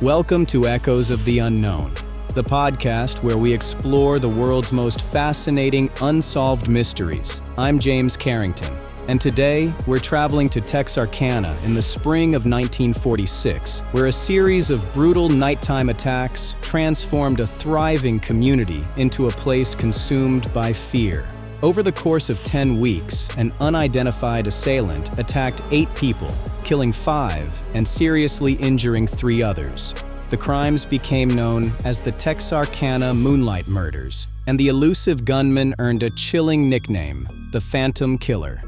Welcome to Echoes of the Unknown, the podcast where we explore the world's most fascinating unsolved mysteries. I'm James Carrington, and today we're traveling to Texarkana in the spring of 1946, where a series of brutal nighttime attacks transformed a thriving community into a place consumed by fear. Over the course of 10 weeks, an unidentified assailant attacked 8 people, killing 5 and seriously injuring 3 others. The crimes became known as the Texarkana Moonlight Murders, and the elusive gunman earned a chilling nickname, the Phantom Killer.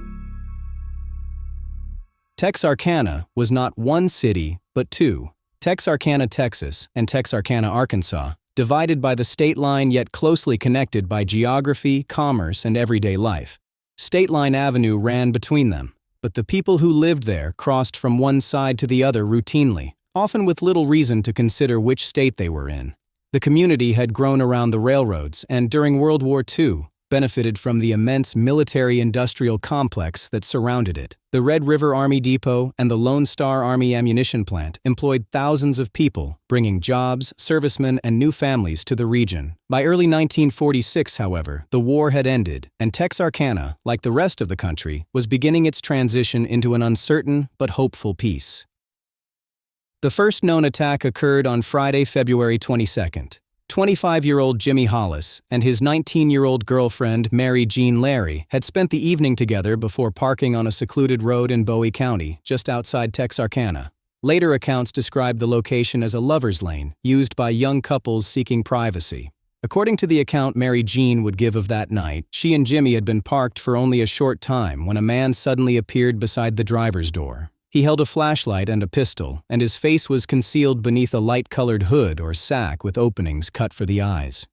Texarkana was not one city, but 2, Texarkana, Texas, and Texarkana, Arkansas, divided by the state line yet closely connected by geography, commerce, and everyday life. State Line Avenue ran between them, but the people who lived there crossed from one side to the other routinely, often with little reason to consider which state they were in. The community had grown around the railroads and, during World War II, benefited from the immense military-industrial complex that surrounded it. The Red River Army Depot and the Lone Star Army ammunition plant employed thousands of people, bringing jobs, servicemen, and new families to the region. By early 1946, however, the war had ended, and Texarkana, like the rest of the country, was beginning its transition into an uncertain but hopeful peace. The first known attack occurred on Friday, February 22nd. 25-year-old Jimmy Hollis and his 19-year-old girlfriend, Mary Jean Larry, had spent the evening together before parking on a secluded road in Bowie County, just outside Texarkana. Later accounts described the location as a lover's lane, used by young couples seeking privacy. According to the account Mary Jean would give of that night, she and Jimmy had been parked for only a short time when a man suddenly appeared beside the driver's door. He held a flashlight and a pistol, and his face was concealed beneath a light-colored hood or sack with openings cut for the eyes.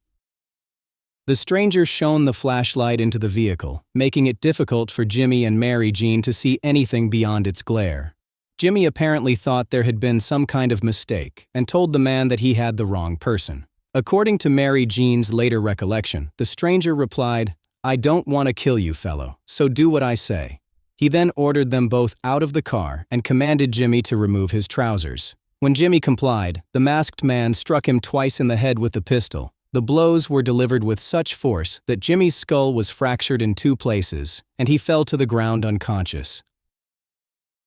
The stranger shone the flashlight into the vehicle, making it difficult for Jimmy and Mary Jean to see anything beyond its glare. Jimmy apparently thought there had been some kind of mistake and told the man that he had the wrong person. According to Mary Jean's later recollection, the stranger replied, "I don't want to kill you, fellow, so do what I say." He then ordered them both out of the car and commanded Jimmy to remove his trousers. When Jimmy complied, the masked man struck him twice in the head with the pistol. The blows were delivered with such force that Jimmy's skull was fractured in 2 places, and he fell to the ground unconscious.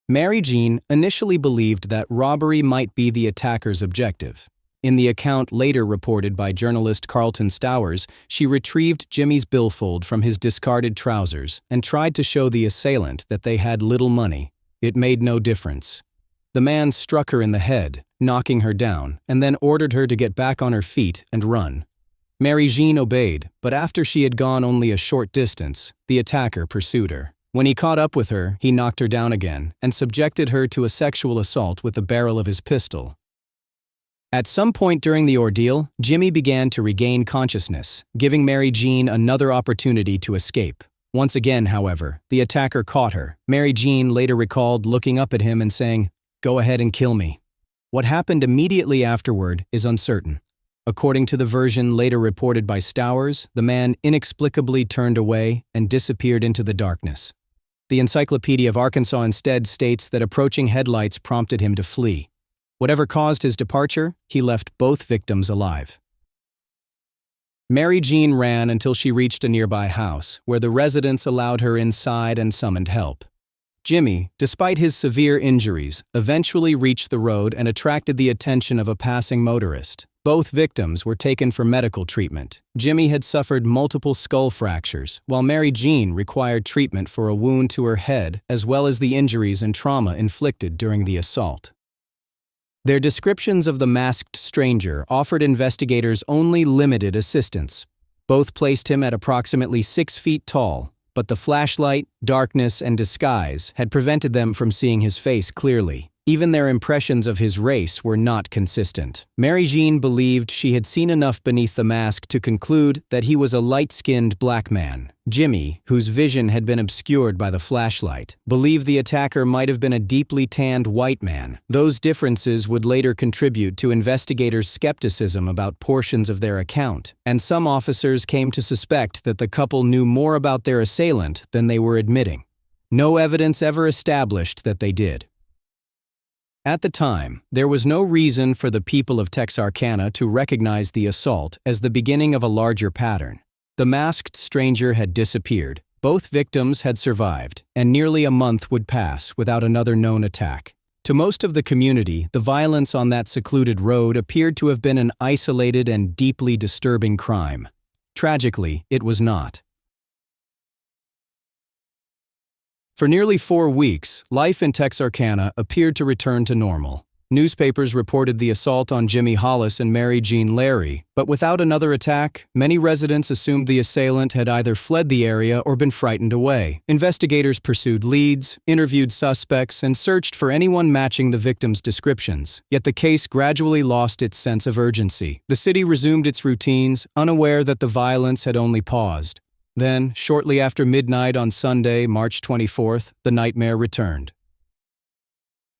Mary Jean initially believed that robbery might be the attacker's objective. In the account later reported by journalist Carlton Stowers, she retrieved Jimmy's billfold from his discarded trousers and tried to show the assailant that they had little money. It made no difference. The man struck her in the head, knocking her down, and then ordered her to get back on her feet and run. Mary Jean obeyed, but after she had gone only a short distance, the attacker pursued her. When he caught up with her, he knocked her down again and subjected her to a sexual assault with the barrel of his pistol. At some point during the ordeal, Jimmy began to regain consciousness, giving Mary Jean another opportunity to escape. Once again, however, the attacker caught her. Mary Jean later recalled looking up at him and saying, "Go ahead and kill me." What happened immediately afterward is uncertain. According to the version later reported by Stowers, the man inexplicably turned away and disappeared into the darkness. The Encyclopedia of Arkansas instead states that approaching headlights prompted him to flee. Whatever caused his departure, he left both victims alive. Mary Jean ran until she reached a nearby house, where the residents allowed her inside and summoned help. Jimmy, despite his severe injuries, eventually reached the road and attracted the attention of a passing motorist. Both victims were taken for medical treatment. Jimmy had suffered multiple skull fractures, while Mary Jean required treatment for a wound to her head, as well as the injuries and trauma inflicted during the assault. Their descriptions of the masked stranger offered investigators only limited assistance. Both placed him at approximately 6 feet tall, but the flashlight, darkness, and disguise had prevented them from seeing his face clearly. Even their impressions of his race were not consistent. Mary Jean believed she had seen enough beneath the mask to conclude that he was a light-skinned black man. Jimmy, whose vision had been obscured by the flashlight, believed the attacker might have been a deeply tanned white man. Those differences would later contribute to investigators' skepticism about portions of their account, and some officers came to suspect that the couple knew more about their assailant than they were admitting. No evidence ever established that they did. At the time, there was no reason for the people of Texarkana to recognize the assault as the beginning of a larger pattern. The masked stranger had disappeared, both victims had survived, and nearly a month would pass without another known attack. To most of the community, the violence on that secluded road appeared to have been an isolated and deeply disturbing crime. Tragically, it was not. For nearly 4 weeks, life in Texarkana appeared to return to normal. Newspapers reported the assault on Jimmy Hollis and Mary Jean Larry, but without another attack, many residents assumed the assailant had either fled the area or been frightened away. Investigators pursued leads, interviewed suspects, and searched for anyone matching the victims' descriptions. Yet the case gradually lost its sense of urgency. The city resumed its routines, unaware that the violence had only paused. Then, shortly after midnight on Sunday, March 24th, the nightmare returned.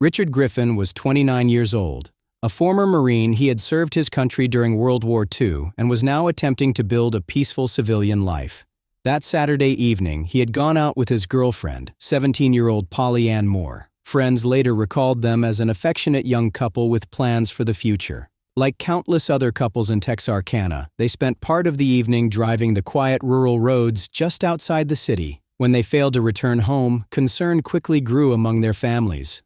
Richard Griffin was 29 years old. A former Marine, he had served his country during World War II and was now attempting to build a peaceful civilian life. That Saturday evening, he had gone out with his girlfriend, 17-year-old Polly Ann Moore. Friends later recalled them as an affectionate young couple with plans for the future. Like countless other couples in Texarkana, they spent part of the evening driving the quiet rural roads just outside the city. When they failed to return home, concern quickly grew among their families.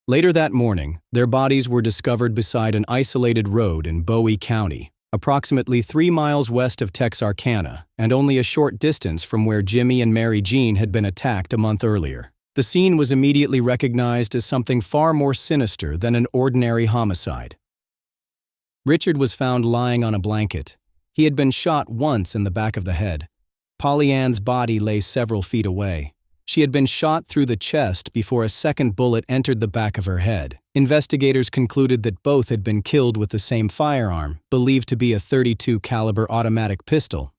Later that morning, their bodies were discovered beside an isolated road in Bowie County, approximately 3 miles west of Texarkana, and only a short distance from where Jimmy and Mary Jean had been attacked a month earlier. The scene was immediately recognized as something far more sinister than an ordinary homicide. Richard was found lying on a blanket. He had been shot once in the back of the head. Polly Ann's body lay several feet away. She had been shot through the chest before a second bullet entered the back of her head. Investigators concluded that both had been killed with the same firearm, believed to be a .32 caliber automatic pistol.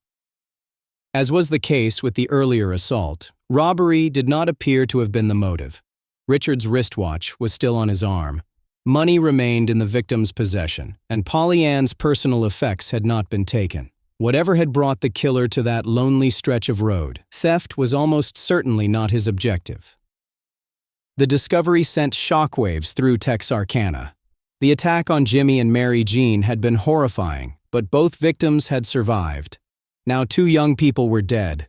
As was the case with the earlier assault, robbery did not appear to have been the motive. Richard's wristwatch was still on his arm. Money remained in the victim's possession, and Polly Ann's personal effects had not been taken. Whatever had brought the killer to that lonely stretch of road, theft was almost certainly not his objective. The discovery sent shockwaves through Texarkana. The attack on Jimmy and Mary Jean had been horrifying, but both victims had survived. Now 2 young people were dead.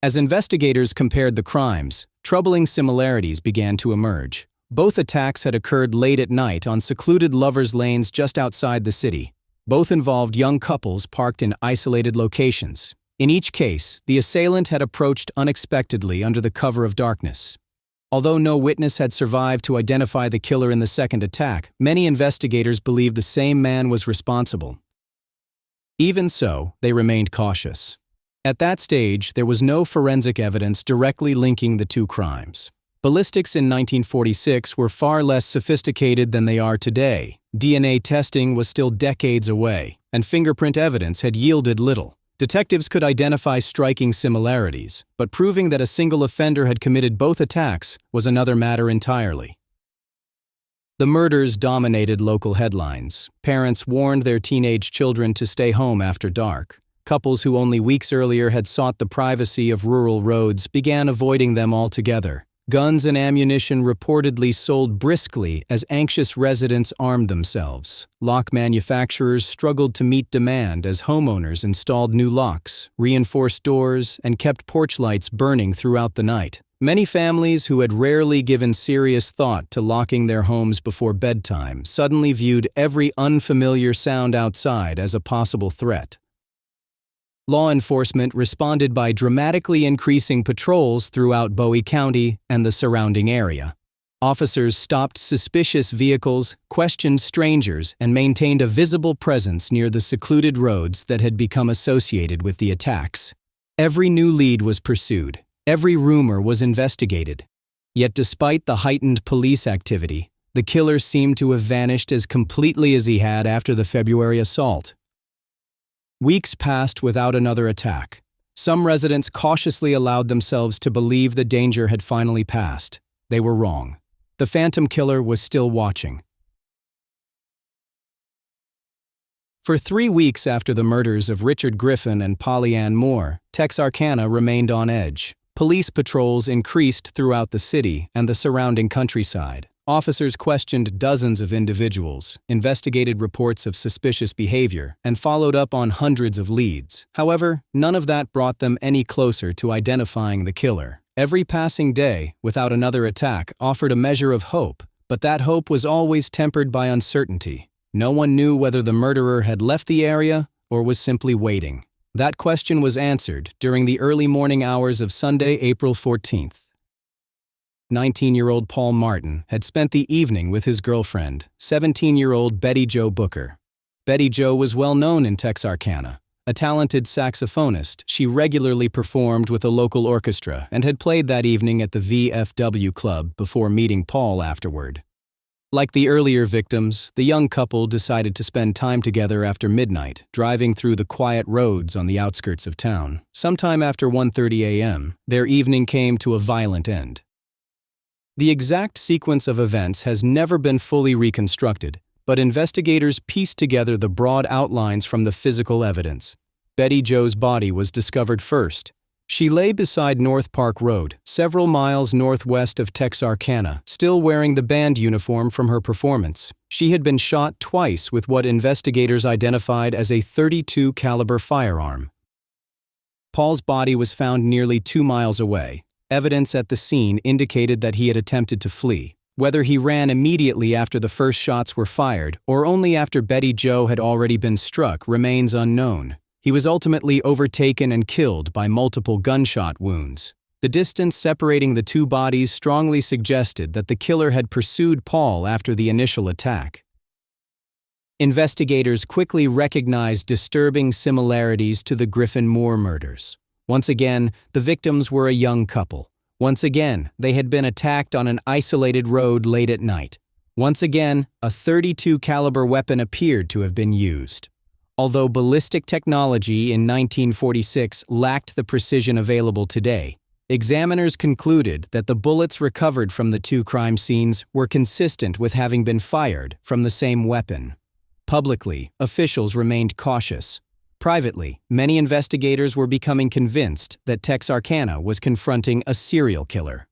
As investigators compared the crimes, troubling similarities began to emerge. Both attacks had occurred late at night on secluded lovers' lanes just outside the city. Both involved young couples parked in isolated locations. In each case, the assailant had approached unexpectedly under the cover of darkness. Although no witness had survived to identify the killer in the second attack, many investigators believed the same man was responsible. Even so, they remained cautious. At that stage, there was no forensic evidence directly linking the 2 crimes. Ballistics in 1946 were far less sophisticated than they are today. DNA testing was still decades away, and fingerprint evidence had yielded little. Detectives could identify striking similarities, but proving that a single offender had committed both attacks was another matter entirely. The murders dominated local headlines. Parents warned their teenage children to stay home after dark. Couples who only weeks earlier had sought the privacy of rural roads began avoiding them altogether. Guns and ammunition reportedly sold briskly as anxious residents armed themselves. Lock manufacturers struggled to meet demand as homeowners installed new locks, reinforced doors, and kept porch lights burning throughout the night. Many families who had rarely given serious thought to locking their homes before bedtime suddenly viewed every unfamiliar sound outside as a possible threat. Law enforcement responded by dramatically increasing patrols throughout Bowie County and the surrounding area. Officers stopped suspicious vehicles, questioned strangers, and maintained a visible presence near the secluded roads that had become associated with the attacks. Every new lead was pursued. Every rumor was investigated. Yet despite the heightened police activity, the killer seemed to have vanished as completely as he had after the February assault. Weeks passed without another attack. Some residents cautiously allowed themselves to believe the danger had finally passed. They were wrong. The phantom killer was still watching. For 3 weeks after the murders of Richard Griffin and Polly Ann Moore, Texarkana remained on edge. Police patrols increased throughout the city and the surrounding countryside. Officers questioned dozens of individuals, investigated reports of suspicious behavior, and followed up on hundreds of leads. However, none of that brought them any closer to identifying the killer. Every passing day, without another attack, offered a measure of hope, but that hope was always tempered by uncertainty. No one knew whether the murderer had left the area or was simply waiting. That question was answered during the early morning hours of Sunday, April 14th. 19-year-old Paul Martin had spent the evening with his girlfriend, 17-year-old Betty Jo Booker. Betty Jo was well known in Texarkana. A talented saxophonist, she regularly performed with a local orchestra and had played that evening at the VFW club before meeting Paul afterward. Like the earlier victims, the young couple decided to spend time together after midnight, driving through the quiet roads on the outskirts of town. Sometime after 1:30 a.m., their evening came to a violent end. The exact sequence of events has never been fully reconstructed, but investigators pieced together the broad outlines from the physical evidence. Betty Jo's body was discovered first. She lay beside North Park Road, several miles northwest of Texarkana, still wearing the band uniform from her performance. She had been shot twice with what investigators identified as a .32 caliber firearm. Paul's body was found nearly 2 miles away. Evidence at the scene indicated that he had attempted to flee. Whether he ran immediately after the first shots were fired or only after Betty Jo had already been struck remains unknown. He was ultimately overtaken and killed by multiple gunshot wounds. The distance separating the two bodies strongly suggested that the killer had pursued Paul after the initial attack. Investigators quickly recognized disturbing similarities to the Griffin Moore murders. Once again, the victims were a young couple. Once again, they had been attacked on an isolated road late at night. Once again, a .32 caliber weapon appeared to have been used. Although ballistic technology in 1946 lacked the precision available today, examiners concluded that the bullets recovered from the two crime scenes were consistent with having been fired from the same weapon. Publicly, officials remained cautious. Privately, many investigators were becoming convinced that Texarkana was confronting a serial killer.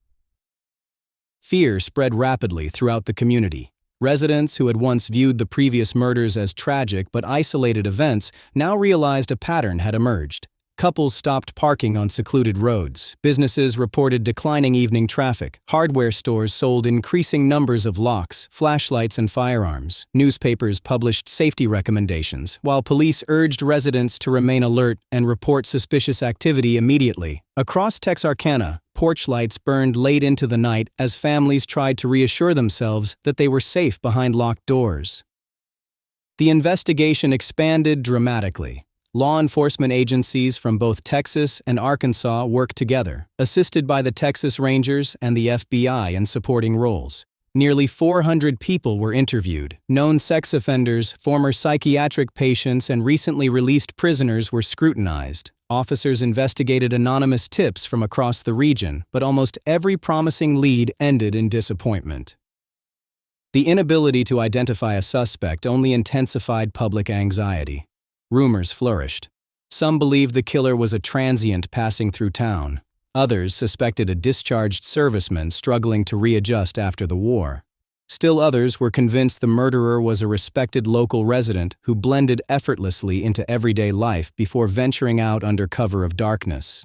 Fear spread rapidly throughout the community. Residents who had once viewed the previous murders as tragic but isolated events now realized a pattern had emerged. Couples stopped parking on secluded roads. Businesses reported declining evening traffic. Hardware stores sold increasing numbers of locks, flashlights, and firearms. Newspapers published safety recommendations, while police urged residents to remain alert and report suspicious activity immediately. Across Texarkana, porch lights burned late into the night as families tried to reassure themselves that they were safe behind locked doors. The investigation expanded dramatically. Law enforcement agencies from both Texas and Arkansas worked together, assisted by the Texas Rangers and the FBI in supporting roles. Nearly 400 people were interviewed. Known sex offenders, former psychiatric patients, and recently released prisoners were scrutinized. Officers investigated anonymous tips from across the region, but almost every promising lead ended in disappointment. The inability to identify a suspect only intensified public anxiety. Rumors flourished. Some believed the killer was a transient passing through town. Others suspected a discharged serviceman struggling to readjust after the war. Still others were convinced the murderer was a respected local resident who blended effortlessly into everyday life before venturing out under cover of darkness.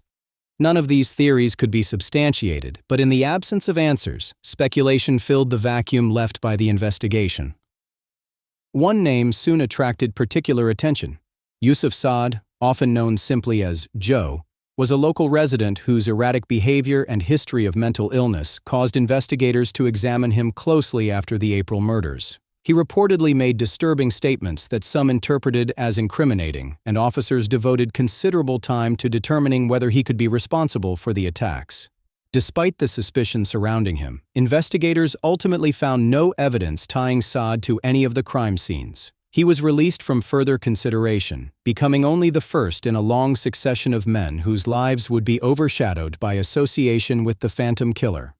None of these theories could be substantiated, but in the absence of answers, speculation filled the vacuum left by the investigation. One name soon attracted particular attention. Yusuf Saad, often known simply as Joe, was a local resident whose erratic behavior and history of mental illness caused investigators to examine him closely after the April murders. He reportedly made disturbing statements that some interpreted as incriminating, and officers devoted considerable time to determining whether he could be responsible for the attacks. Despite the suspicion surrounding him, investigators ultimately found no evidence tying Saad to any of the crime scenes. He was released from further consideration, becoming only the first in a long succession of men whose lives would be overshadowed by association with the Phantom Killer.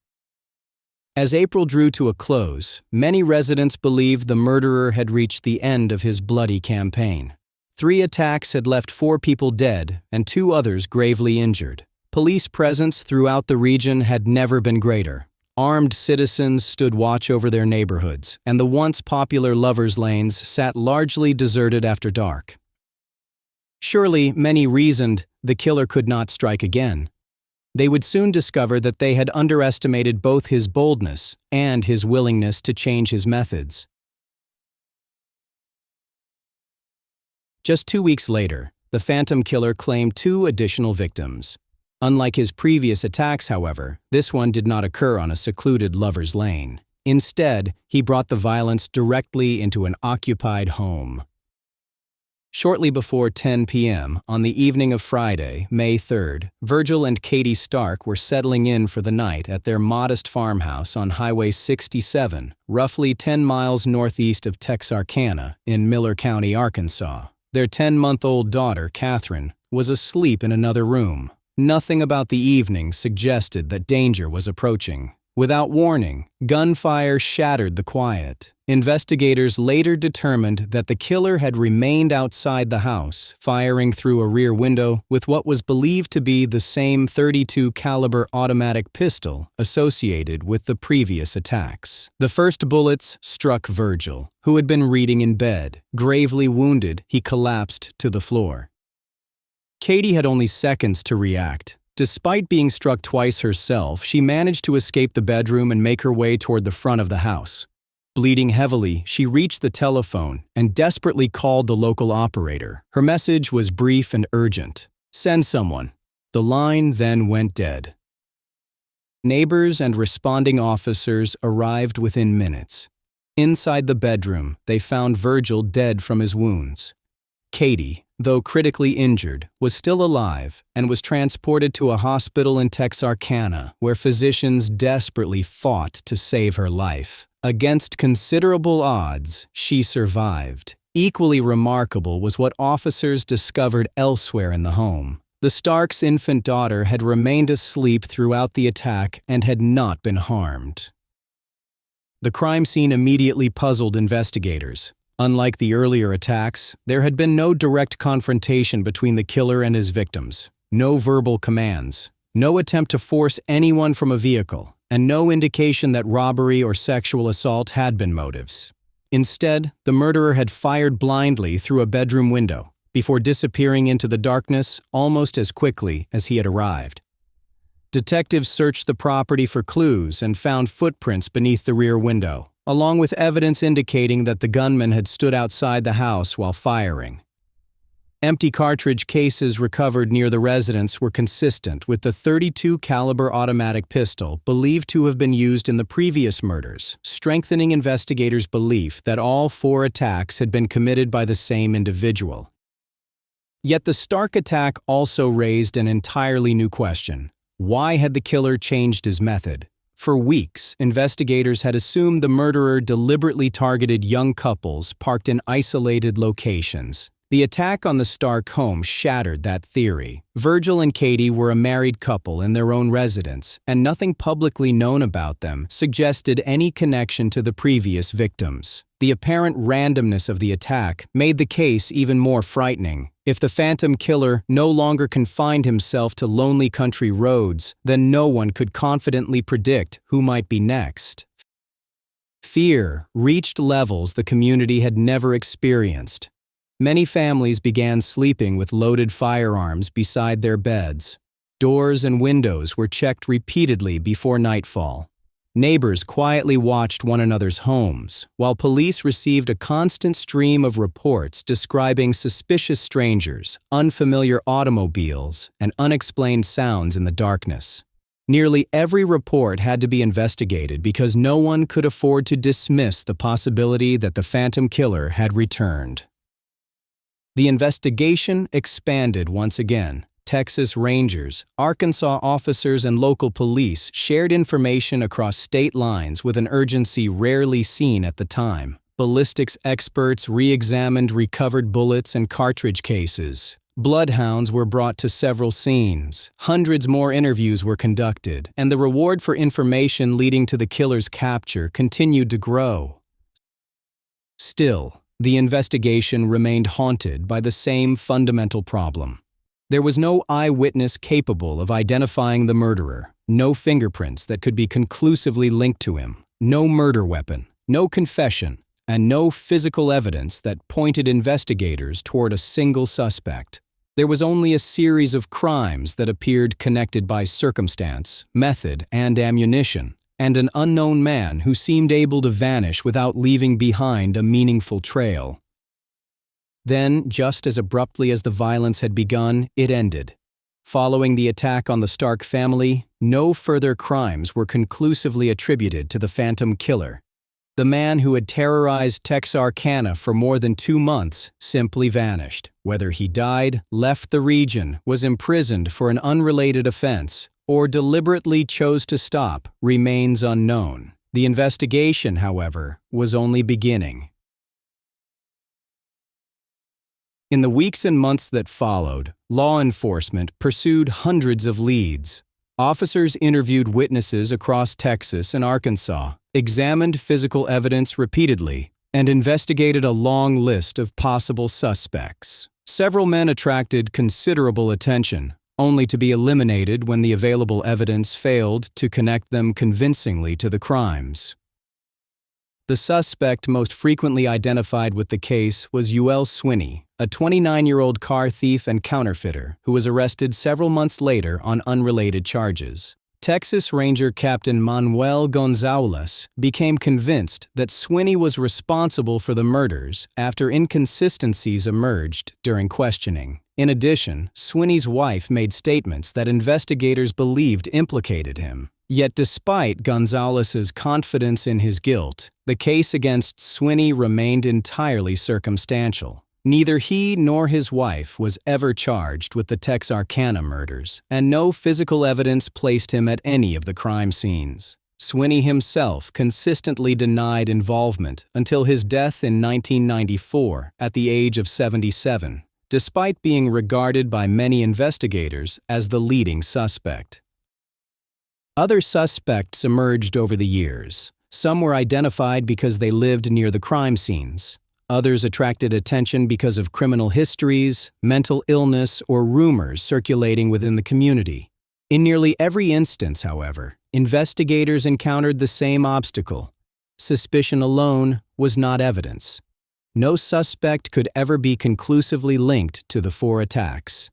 As April drew to a close, many residents believed the murderer had reached the end of his bloody campaign. 3 attacks had left 4 people dead and 2 others gravely injured. Police presence throughout the region had never been greater. Armed citizens stood watch over their neighborhoods, and the once popular lovers' lanes sat largely deserted after dark. Surely, many reasoned, the killer could not strike again. They would soon discover that they had underestimated both his boldness and his willingness to change his methods. Just 2 weeks later, the phantom killer claimed 2 additional victims. Unlike his previous attacks, however, this one did not occur on a secluded lover's lane. Instead, he brought the violence directly into an occupied home. Shortly before 10 p.m. on the evening of Friday, May 3rd, Virgil and Katie Stark were settling in for the night at their modest farmhouse on Highway 67, roughly 10 miles northeast of Texarkana in Miller County, Arkansas. Their 10-month-old daughter, Catherine, was asleep in another room. Nothing about the evening suggested that danger was approaching. Without warning, gunfire shattered the quiet. Investigators later determined that the killer had remained outside the house, firing through a rear window with what was believed to be the same .32 caliber automatic pistol associated with the previous attacks. The first bullets struck Virgil, who had been reading in bed. Gravely wounded, he collapsed to the floor. Katie had only seconds to react. Despite being struck twice herself, she managed to escape the bedroom and make her way toward the front of the house. Bleeding heavily, she reached the telephone and desperately called the local operator. Her message was brief and urgent. "Send someone." The line then went dead. Neighbors and responding officers arrived within minutes. Inside the bedroom, they found Virgil dead from his wounds. Katie, though critically injured, was still alive and was transported to a hospital in Texarkana, where physicians desperately fought to save her life. Against considerable odds, she survived. Equally remarkable was what officers discovered elsewhere in the home. The Starks' infant daughter had remained asleep throughout the attack and had not been harmed. The crime scene immediately puzzled investigators. Unlike the earlier attacks, there had been no direct confrontation between the killer and his victims, no verbal commands, no attempt to force anyone from a vehicle, and no indication that robbery or sexual assault had been motives. Instead, the murderer had fired blindly through a bedroom window, before disappearing into the darkness almost as quickly as he had arrived. Detectives searched the property for clues and found footprints beneath the rear window, along with evidence indicating that the gunman had stood outside the house while firing. Empty cartridge cases recovered near the residence were consistent with the .32 caliber automatic pistol believed to have been used in the previous murders, strengthening investigators' belief that all 4 attacks had been committed by the same individual. Yet the Stark attack also raised an entirely new question. Why had the killer changed his method? For weeks, investigators had assumed the murderer deliberately targeted young couples parked in isolated locations. The attack on the Stark home shattered that theory. Virgil and Katie were a married couple in their own residence, and nothing publicly known about them suggested any connection to the previous victims. The apparent randomness of the attack made the case even more frightening. If the phantom killer no longer confined himself to lonely country roads, then no one could confidently predict who might be next. Fear reached levels the community had never experienced. Many families began sleeping with loaded firearms beside their beds. Doors and windows were checked repeatedly before nightfall. Neighbors quietly watched one another's homes, while police received a constant stream of reports describing suspicious strangers, unfamiliar automobiles, and unexplained sounds in the darkness. Nearly every report had to be investigated because no one could afford to dismiss the possibility that the phantom killer had returned. The investigation expanded once again. Texas Rangers, Arkansas officers, and local police shared information across state lines with an urgency rarely seen at the time. Ballistics experts re-examined recovered bullets and cartridge cases. Bloodhounds were brought to several scenes. Hundreds more interviews were conducted, and the reward for information leading to the killer's capture continued to grow. Still, the investigation remained haunted by the same fundamental problem. There was no eyewitness capable of identifying the murderer, no fingerprints that could be conclusively linked to him, no murder weapon, no confession, and no physical evidence that pointed investigators toward a single suspect. There was only a series of crimes that appeared connected by circumstance, method, and ammunition, and an unknown man who seemed able to vanish without leaving behind a meaningful trail. Then, just as abruptly as the violence had begun, it ended. Following the attack on the Stark family, no further crimes were conclusively attributed to the Phantom Killer. The man who had terrorized Texarkana for more than 2 months simply vanished. Whether he died, left the region, was imprisoned for an unrelated offense, or deliberately chose to stop remains unknown. The investigation, however, was only beginning. In the weeks and months that followed, law enforcement pursued hundreds of leads. Officers interviewed witnesses across Texas and Arkansas, examined physical evidence repeatedly, and investigated a long list of possible suspects. Several men attracted considerable attention, only to be eliminated when the available evidence failed to connect them convincingly to the crimes. The suspect most frequently identified with the case was Ul Swinney, a 29-year-old car thief and counterfeiter who was arrested several months later on unrelated charges. Texas Ranger Captain Manuel Gonzalez became convinced that Swinney was responsible for the murders after inconsistencies emerged during questioning. In addition, Swinney's wife made statements that investigators believed implicated him. Yet despite Gonzalez's confidence in his guilt, the case against Swinney remained entirely circumstantial. Neither he nor his wife was ever charged with the Texarkana murders, and no physical evidence placed him at any of the crime scenes. Swinney himself consistently denied involvement until his death in 1994 at the age of 77, despite being regarded by many investigators as the leading suspect. Other suspects emerged over the years. Some were identified because they lived near the crime scenes. Others attracted attention because of criminal histories, mental illness, or rumors circulating within the community. In nearly every instance, however, investigators encountered the same obstacle. Suspicion alone was not evidence. No suspect could ever be conclusively linked to the 4 attacks.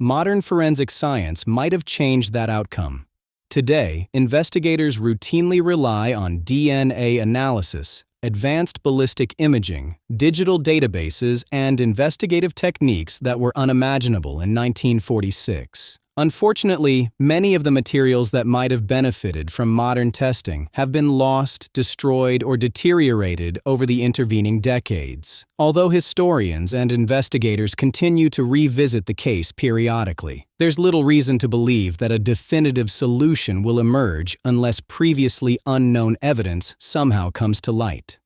Modern forensic science might have changed that outcome. Today, investigators routinely rely on DNA analysis, advanced ballistic imaging, digital databases, and investigative techniques that were unimaginable in 1946. Unfortunately, many of the materials that might have benefited from modern testing have been lost, destroyed, or deteriorated over the intervening decades. Although historians and investigators continue to revisit the case periodically, there's little reason to believe that a definitive solution will emerge unless previously unknown evidence somehow comes to light.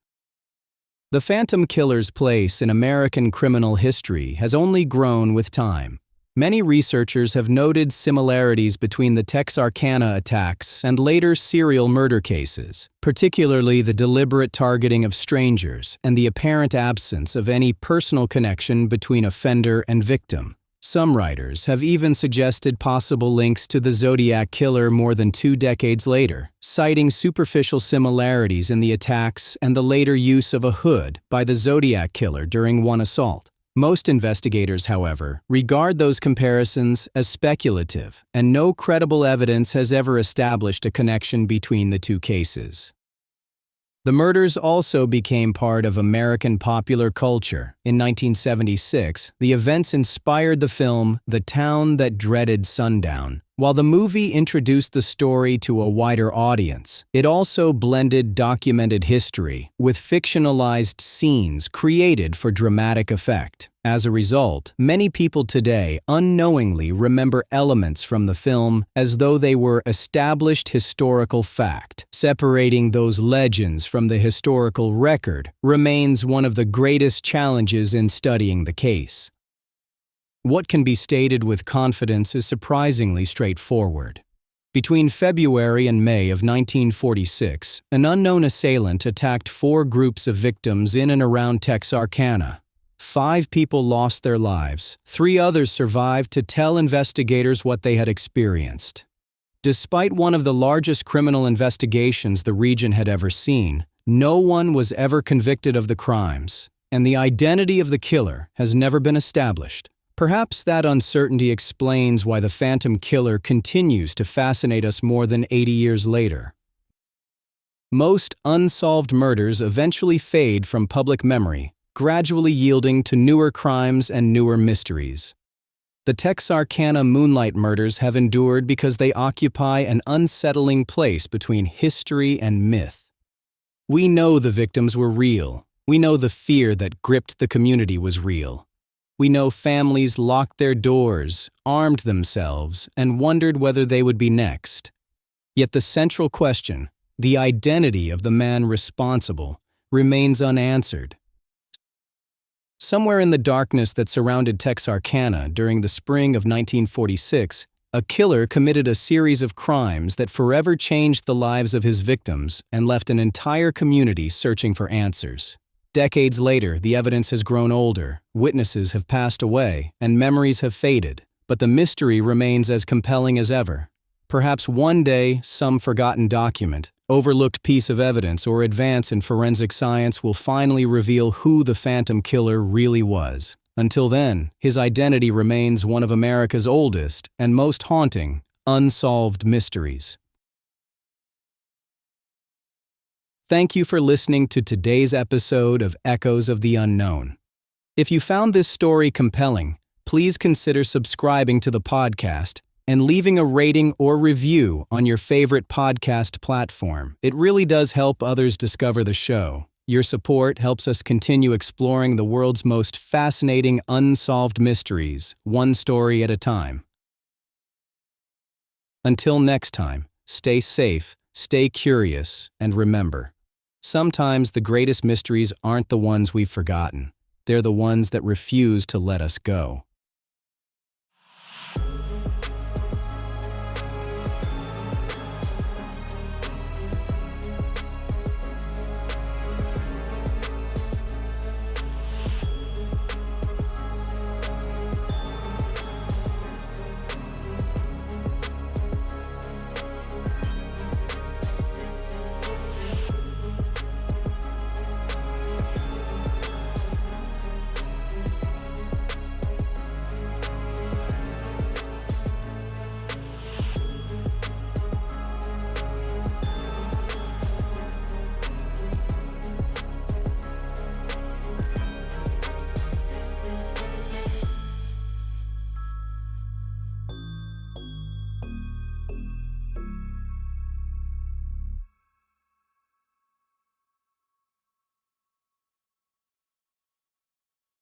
The Phantom Killer's place in American criminal history has only grown with time. Many researchers have noted similarities between the Texarkana attacks and later serial murder cases, particularly the deliberate targeting of strangers and the apparent absence of any personal connection between offender and victim. Some writers have even suggested possible links to the Zodiac Killer more than 2 decades later, citing superficial similarities in the attacks and the later use of a hood by the Zodiac Killer during one assault. Most investigators, however, regard those comparisons as speculative, and no credible evidence has ever established a connection between the 2 cases. The murders also became part of American popular culture. In 1976, the events inspired the film The Town That Dreaded Sundown. While the movie introduced the story to a wider audience, it also blended documented history with fictionalized scenes created for dramatic effect. As a result, many people today unknowingly remember elements from the film as though they were established historical fact. Separating those legends from the historical record remains one of the greatest challenges in studying the case. What can be stated with confidence is surprisingly straightforward. Between February and May of 1946, an unknown assailant attacked 4 groups of victims in and around Texarkana. 5 people lost their lives. 3 others survived to tell investigators what they had experienced. Despite one of the largest criminal investigations the region had ever seen, no one was ever convicted of the crimes, and the identity of the killer has never been established. Perhaps that uncertainty explains why the Phantom Killer continues to fascinate us more than 80 years later. Most unsolved murders eventually fade from public memory, gradually yielding to newer crimes and newer mysteries. The Texarkana Moonlight Murders have endured because they occupy an unsettling place between history and myth. We know the victims were real. We know the fear that gripped the community was real. We know families locked their doors, armed themselves, and wondered whether they would be next. Yet the central question, the identity of the man responsible, remains unanswered. Somewhere in the darkness that surrounded Texarkana during the spring of 1946, a killer committed a series of crimes that forever changed the lives of his victims and left an entire community searching for answers. Decades later, the evidence has grown older, witnesses have passed away, and memories have faded, but the mystery remains as compelling as ever. Perhaps one day, some forgotten document, overlooked piece of evidence, or advance in forensic science will finally reveal who the Phantom Killer really was. Until then, his identity remains one of America's oldest and most haunting, unsolved mysteries. Thank you for listening to today's episode of Echoes of the Unknown. If you found this story compelling, please consider subscribing to the podcast and leaving a rating or review on your favorite podcast platform. It really does help others discover the show. Your support helps us continue exploring the world's most fascinating unsolved mysteries, one story at a time. Until next time, stay safe, stay curious, and remember, sometimes the greatest mysteries aren't the ones we've forgotten. They're the ones that refuse to let us go.